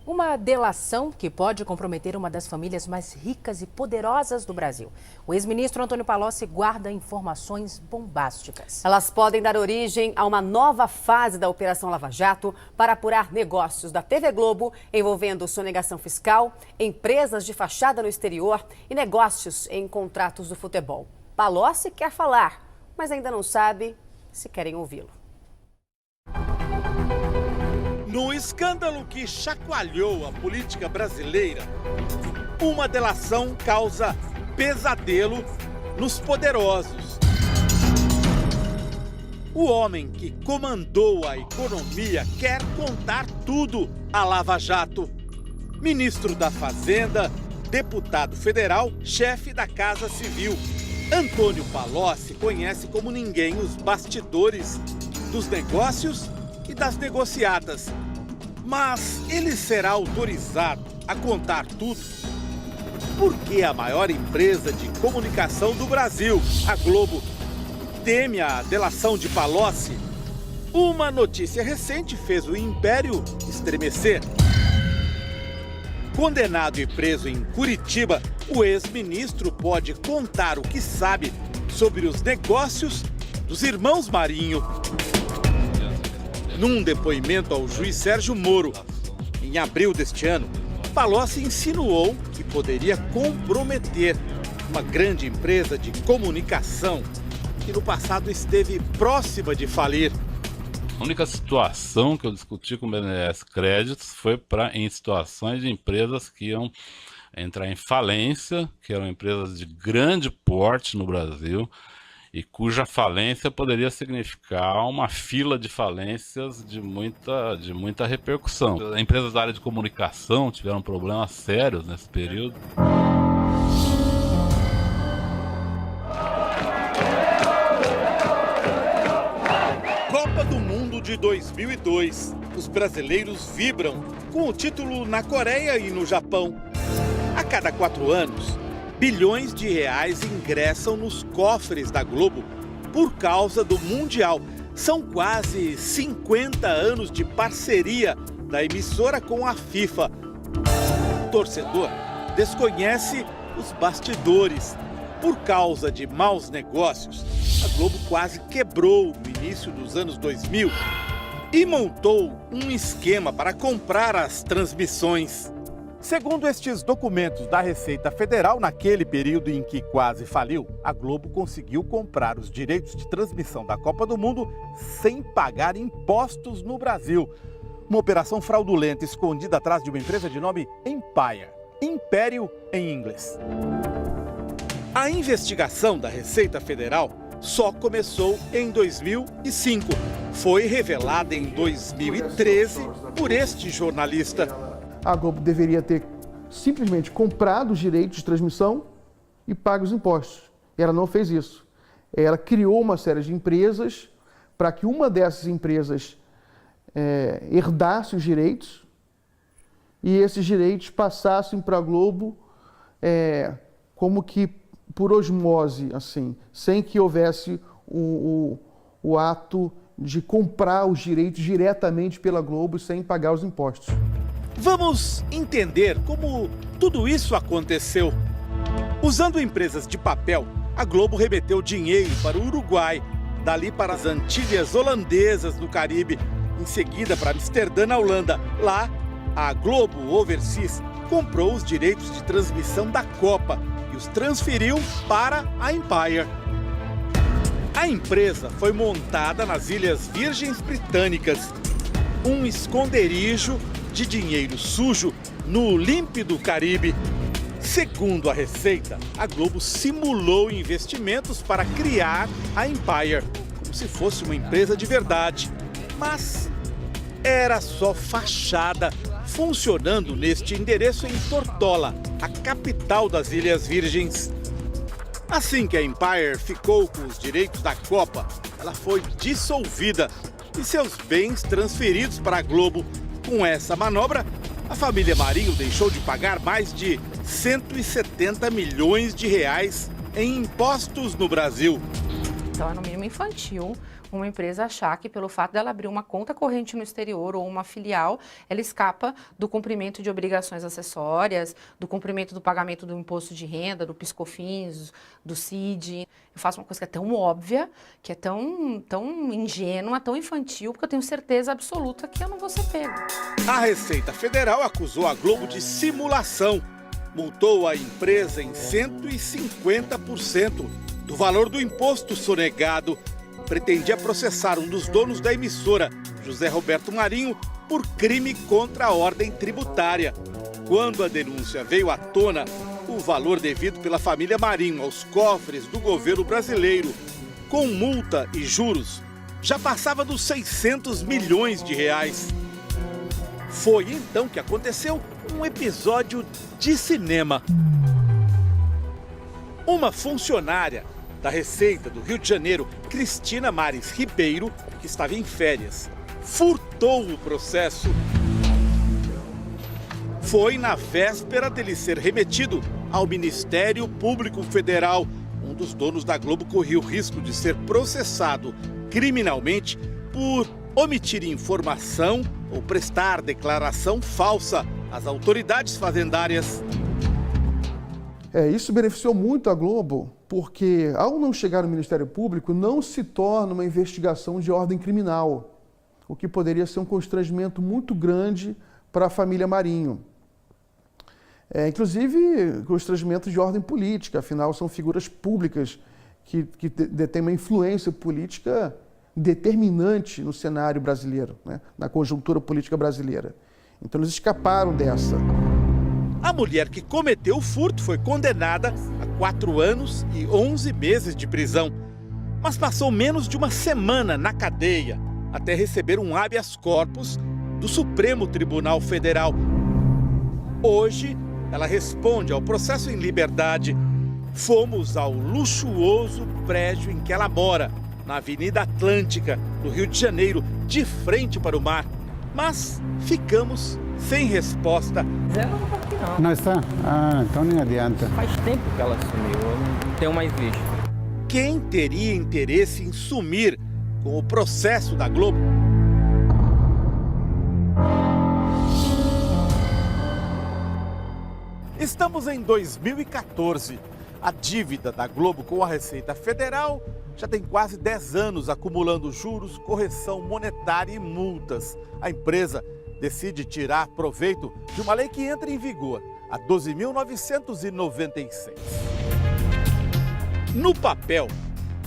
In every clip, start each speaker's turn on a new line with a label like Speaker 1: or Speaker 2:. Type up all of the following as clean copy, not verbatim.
Speaker 1: Uma delação que pode comprometer uma das famílias mais ricas e poderosas do Brasil. O ex-ministro Antônio Palocci guarda informações bombásticas.
Speaker 2: Elas podem dar origem a uma nova fase da Operação Lava Jato para apurar negócios da TV Globo envolvendo sonegação fiscal, empresas de fachada no exterior e negócios em contratos do futebol. Palocci quer falar, mas ainda não sabe se querem ouvi-lo.
Speaker 3: No escândalo que chacoalhou a política brasileira, uma delação causa pesadelo nos poderosos. O homem que comandou a economia quer contar tudo à Lava Jato. Ministro da Fazenda, deputado federal, chefe da Casa Civil. Antônio Palocci conhece como ninguém os bastidores dos negócios e das negociadas. Mas ele será autorizado a contar tudo? Porque a maior empresa de comunicação do Brasil, a Globo, teme a delação de Palocci? Uma notícia recente fez o império estremecer. Condenado e preso em Curitiba, o ex-ministro pode contar o que sabe sobre os negócios dos irmãos Marinho. Num depoimento ao juiz Sérgio Moro, em abril deste ano, Palocci insinuou que poderia comprometer uma grande empresa de comunicação que no passado esteve próxima de falir.
Speaker 4: A única situação que eu discuti com o BNDES Créditos foi em situações de empresas que iam entrar em falência, que eram empresas de grande porte no Brasil, e cuja falência poderia significar uma fila de falências de muita repercussão. Empresas da área de comunicação tiveram problemas sérios nesse período.
Speaker 3: Copa do Mundo de 2002. Os brasileiros vibram com o título na Coreia e no Japão. A cada 4 anos, bilhões de reais ingressam nos cofres da Globo por causa do Mundial. São quase 50 anos de parceria da emissora com a FIFA. O torcedor desconhece os bastidores. Por causa de maus negócios, a Globo quase quebrou no início dos anos 2000 e montou um esquema para comprar as transmissões. Segundo estes documentos da Receita Federal, naquele período em que quase faliu, a Globo conseguiu comprar os direitos de transmissão da Copa do Mundo sem pagar impostos no Brasil. Uma operação fraudulenta escondida atrás de uma empresa de nome Empire, Império em inglês. A investigação da Receita Federal só começou em 2005. Foi revelada em 2013 por este jornalista.
Speaker 5: A Globo deveria ter simplesmente comprado os direitos de transmissão e pago os impostos. Ela não fez isso. Ela criou uma série de empresas para que uma dessas empresas herdasse os direitos e esses direitos passassem para a Globo como que por osmose, assim, sem que houvesse o ato de comprar os direitos diretamente pela Globo sem pagar os impostos.
Speaker 3: Vamos entender como tudo isso aconteceu. Usando empresas de papel, a Globo remeteu dinheiro para o Uruguai, dali para as Antilhas Holandesas no Caribe, em seguida para Amsterdã, na Holanda. Lá, a Globo Overseas comprou os direitos de transmissão da Copa e os transferiu para a Empire. A empresa foi montada nas Ilhas Virgens Britânicas, um esconderijo de dinheiro sujo no límpido Caribe. Segundo a Receita, a Globo simulou investimentos para criar a Empire, como se fosse uma empresa de verdade. Mas era só fachada, funcionando neste endereço em Tortola, a capital das Ilhas Virgens. Assim que a Empire ficou com os direitos da Copa, ela foi dissolvida e seus bens transferidos para a Globo. Com essa manobra, a família Marinho deixou de pagar mais de 170 milhões de reais em impostos no Brasil.
Speaker 6: Então é no mínimo infantil uma empresa achar que pelo fato dela abrir uma conta corrente no exterior ou uma filial, ela escapa do cumprimento de obrigações acessórias, do cumprimento do pagamento do imposto de renda, do PIS/COFINS, do CID. Eu faço uma coisa que é tão óbvia, que é tão ingênua, tão infantil, porque eu tenho certeza absoluta que eu não vou ser pego.
Speaker 3: A Receita Federal acusou a Globo de simulação. Multou a empresa em 150% do valor do imposto sonegado. Pretendia processar um dos donos da emissora, José Roberto Marinho, por crime contra a ordem tributária. Quando a denúncia veio à tona, o valor devido pela família Marinho aos cofres do governo brasileiro, com multa e juros, já passava dos 600 milhões de reais. Foi então que aconteceu um episódio de cinema. Uma funcionária da Receita do Rio de Janeiro, Cristina Mares Ribeiro, que estava em férias, furtou o processo. Foi na véspera dele ser remetido ao Ministério Público Federal. Um dos donos da Globo corria o risco de ser processado criminalmente por omitir informação ou prestar declaração falsa às autoridades fazendárias.
Speaker 5: Isso beneficiou muito a Globo, porque ao não chegar no Ministério Público, não se torna uma investigação de ordem criminal, o que poderia ser um constrangimento muito grande para a família Marinho. Inclusive, constrangimento de ordem política, afinal são figuras públicas que detêm uma influência política determinante no cenário brasileiro, né? Na conjuntura política brasileira. Então eles escaparam dessa.
Speaker 3: A mulher que cometeu o furto foi condenada a 4 anos e 11 meses de prisão, mas passou menos de uma semana na cadeia até receber um habeas corpus do Supremo Tribunal Federal. Hoje, ela responde ao processo em liberdade. Fomos ao luxuoso prédio em que ela mora, na Avenida Atlântica, no Rio de Janeiro, de frente para o mar. Mas ficamos sem resposta.
Speaker 7: Zé não está aqui não.
Speaker 8: Não está? Ah, então nem adianta.
Speaker 7: Faz tempo que ela sumiu, eu não tenho mais visto.
Speaker 3: Quem teria interesse em sumir com o processo da Globo? Estamos em 2014. A dívida da Globo com a Receita Federal já tem quase 10 anos acumulando juros, correção monetária e multas. A empresa decide tirar proveito de uma lei que entra em vigor, a 12.996. No papel,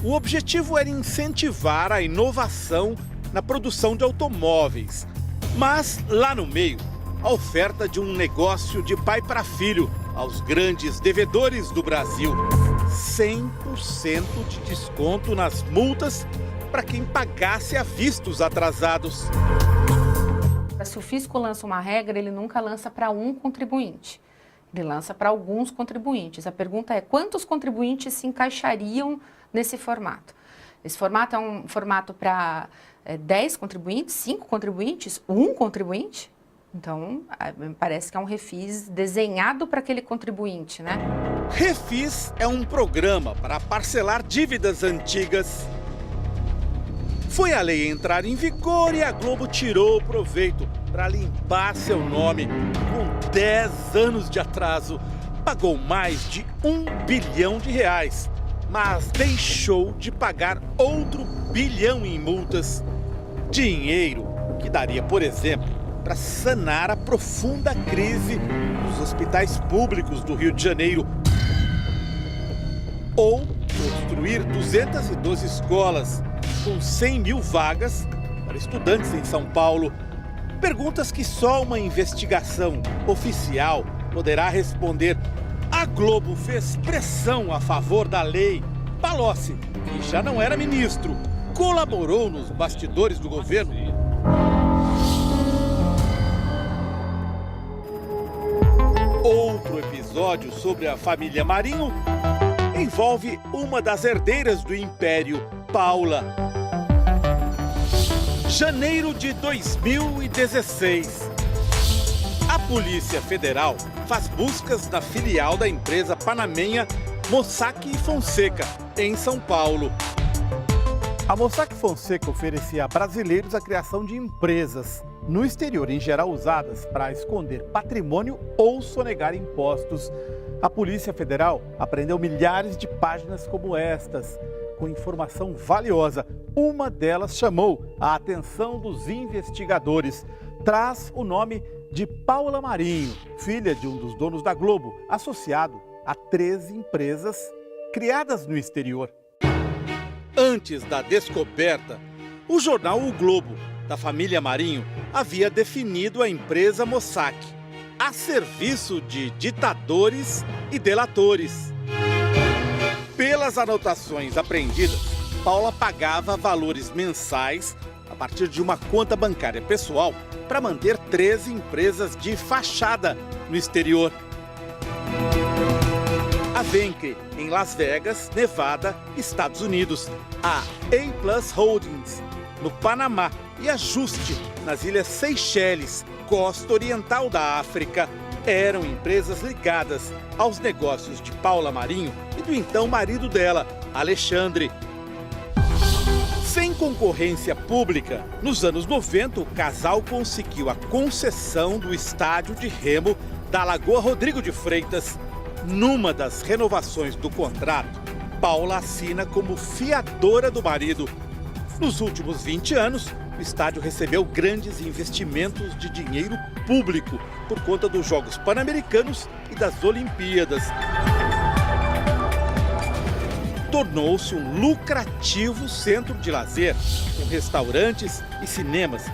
Speaker 3: o objetivo era incentivar a inovação na produção de automóveis. Mas, lá no meio, a oferta de um negócio de pai para filho aos grandes devedores do Brasil. 100% de desconto nas multas para quem pagasse a vista os atrasados.
Speaker 6: Se o fisco lança uma regra, ele nunca lança para um contribuinte. Ele lança para alguns contribuintes. A pergunta é, quantos contribuintes se encaixariam nesse formato? Esse formato é um formato para 10 contribuintes, 5 contribuintes, 1 contribuinte? Então, me parece que é um refis desenhado para aquele contribuinte, né?
Speaker 3: Refis é um programa para parcelar dívidas antigas. Foi a lei entrar em vigor e a Globo tirou o proveito para limpar seu nome. Com 10 anos de atraso, pagou mais de R$1 bilhão, mas deixou de pagar outro bilhão em multas. Dinheiro que daria, por exemplo, para sanar a profunda crise dos hospitais públicos do Rio de Janeiro. Ou construir 212 escolas com 100 mil vagas para estudantes em São Paulo. Perguntas que só uma investigação oficial poderá responder. A Globo fez pressão a favor da lei. Palocci, que já não era ministro, colaborou nos bastidores do governo. Outro episódio sobre a família Marinho envolve uma das herdeiras do Império, Paula. Janeiro de 2016. A Polícia Federal faz buscas na filial da empresa panamenha Mossack Fonseca, em São Paulo. A Mossack Fonseca oferecia a brasileiros a criação de empresas no exterior, em geral usadas para esconder patrimônio ou sonegar impostos. A Polícia Federal apreendeu milhares de páginas como estas, com informação valiosa. Uma delas chamou a atenção dos investigadores. Traz o nome de Paula Marinho, filha de um dos donos da Globo, associado a 13 empresas criadas no exterior. Antes da descoberta, o jornal O Globo, da família Marinho, havia definido a empresa Mossack a serviço de ditadores e delatores. Pelas anotações apreendidas, Paula pagava valores mensais a partir de uma conta bancária pessoal para manter 13 empresas de fachada no exterior. A Venke, em Las Vegas, Nevada, Estados Unidos. A A+ Holdings, no Panamá. E a Juste, nas Ilhas Seychelles, costa oriental da África. Eram empresas ligadas aos negócios de Paula Marinho e do então marido dela, Alexandre. Sem concorrência pública, nos anos 90, o casal conseguiu a concessão do estádio de remo da Lagoa Rodrigo de Freitas. Numa das renovações do contrato, Paula assina como fiadora do marido. Nos últimos 20 anos, o estádio recebeu grandes investimentos de dinheiro público por conta dos Jogos Pan-Americanos e das Olimpíadas. Tornou-se um lucrativo centro de lazer, com restaurantes e cinemas,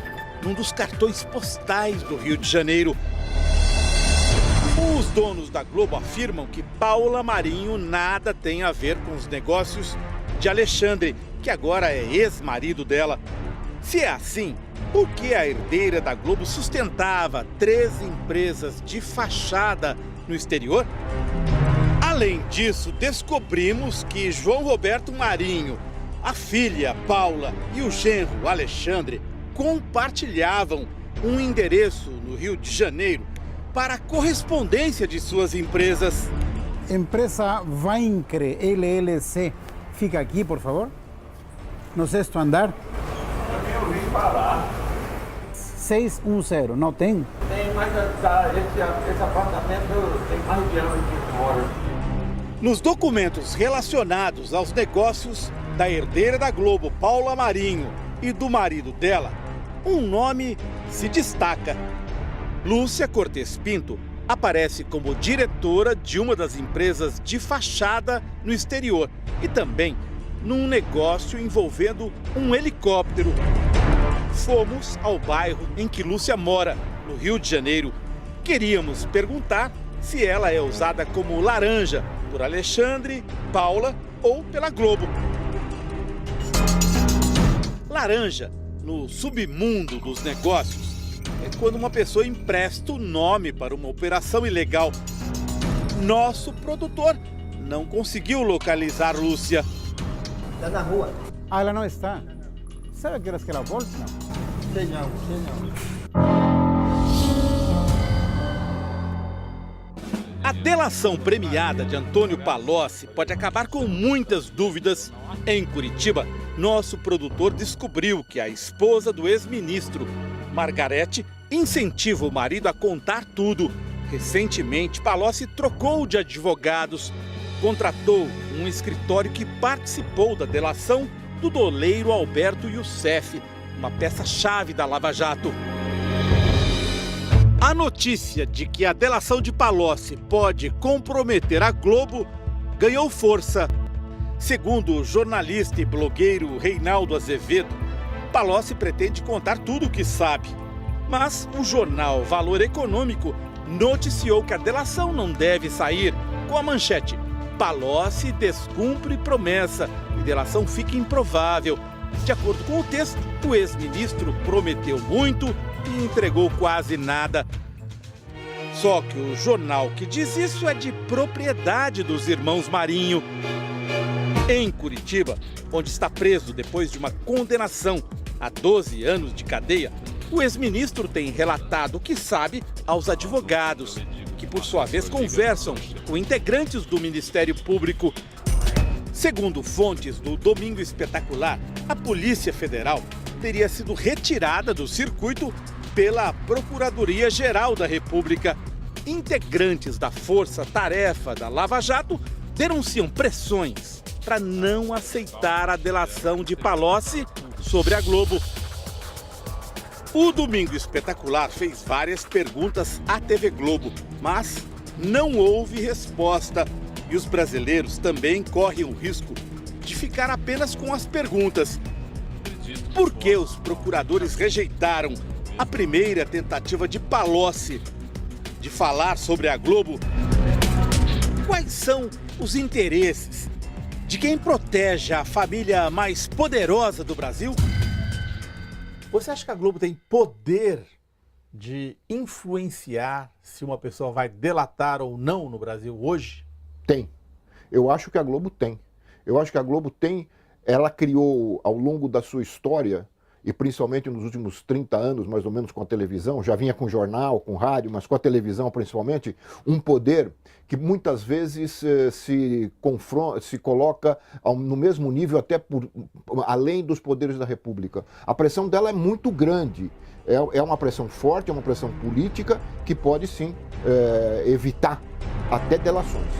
Speaker 3: num dos cartões postais do Rio de Janeiro. Os donos da Globo afirmam que Paula Marinho nada tem a ver com os negócios de Alexandre, que agora é ex-marido dela. Se é assim, por que a herdeira da Globo sustentava 13 empresas de fachada no exterior? Além disso, descobrimos que João Roberto Marinho, a filha Paula e o genro Alexandre compartilhavam um endereço no Rio de Janeiro para a correspondência de suas empresas.
Speaker 8: Empresa Vaincre LLC. Fica aqui, por favor. No sexto andar.
Speaker 7: Eu ouvi falar.
Speaker 8: 610, não tem?
Speaker 7: Tem, mas esse apartamento tem mais de anos que mora.
Speaker 3: Nos documentos relacionados aos negócios da herdeira da Globo, Paula Marinho, e do marido dela, um nome se destaca. Lúcia Cortes Pinto aparece como diretora de uma das empresas de fachada no exterior e também num negócio envolvendo um helicóptero. Fomos ao bairro em que Lúcia mora, no Rio de Janeiro. Queríamos perguntar se ela é usada como laranja por Alexandre, Paula ou pela Globo. Laranja, no submundo dos negócios, é quando uma pessoa empresta o nome para uma operação ilegal. Nosso produtor não conseguiu localizar Lúcia.
Speaker 7: Está na rua.
Speaker 8: Ah, ela não está. Sabe que horas que ela volta? Não.
Speaker 7: Sei não.
Speaker 3: A delação premiada de Antônio Palocci pode acabar com muitas dúvidas. Em Curitiba, nosso produtor descobriu que a esposa do ex-ministro, Margarete, incentiva o marido a contar tudo. Recentemente, Palocci trocou de advogados, contratou um escritório que participou da delação do doleiro Alberto Youssef, uma peça-chave da Lava Jato. A notícia de que a delação de Palocci pode comprometer a Globo ganhou força. Segundo o jornalista e blogueiro Reinaldo Azevedo, Palocci pretende contar tudo o que sabe. Mas o jornal Valor Econômico noticiou que a delação não deve sair com a manchete: Palocci descumpre promessa e delação fica improvável. De acordo com o texto, o ex-ministro prometeu muito e entregou quase nada. Só que o jornal que diz isso é de propriedade dos irmãos Marinho. Em Curitiba, onde está preso depois de uma condenação a 12 anos de cadeia, o ex-ministro tem relatado o que sabe aos advogados, que por sua vez conversam com integrantes do Ministério Público. Segundo fontes do Domingo Espetacular, A Polícia Federal teria sido retirada do circuito pela Procuradoria-Geral da República. Integrantes da força-tarefa da Lava Jato denunciam pressões para não aceitar a delação de Palocci sobre a Globo. O Domingo Espetacular fez várias perguntas à TV Globo, mas não houve resposta. E os brasileiros também correm o risco de ficar apenas com as perguntas. Por que os procuradores rejeitaram a primeira tentativa de Palocci de falar sobre a Globo? Quais são os interesses de quem protege a família mais poderosa do Brasil?
Speaker 9: Você acha que a Globo tem poder de influenciar se uma pessoa vai delatar ou não no Brasil hoje?
Speaker 10: Tem. Eu acho que a Globo tem. Eu acho que a Globo tem, ela criou ao longo da sua história, e principalmente nos últimos 30 anos, mais ou menos, com a televisão, já vinha com jornal, com rádio, mas com a televisão principalmente, um poder que muitas vezes se coloca no mesmo nível, até além dos poderes da República. A pressão dela é muito grande. É uma pressão forte, é uma pressão política que pode sim evitar até delações.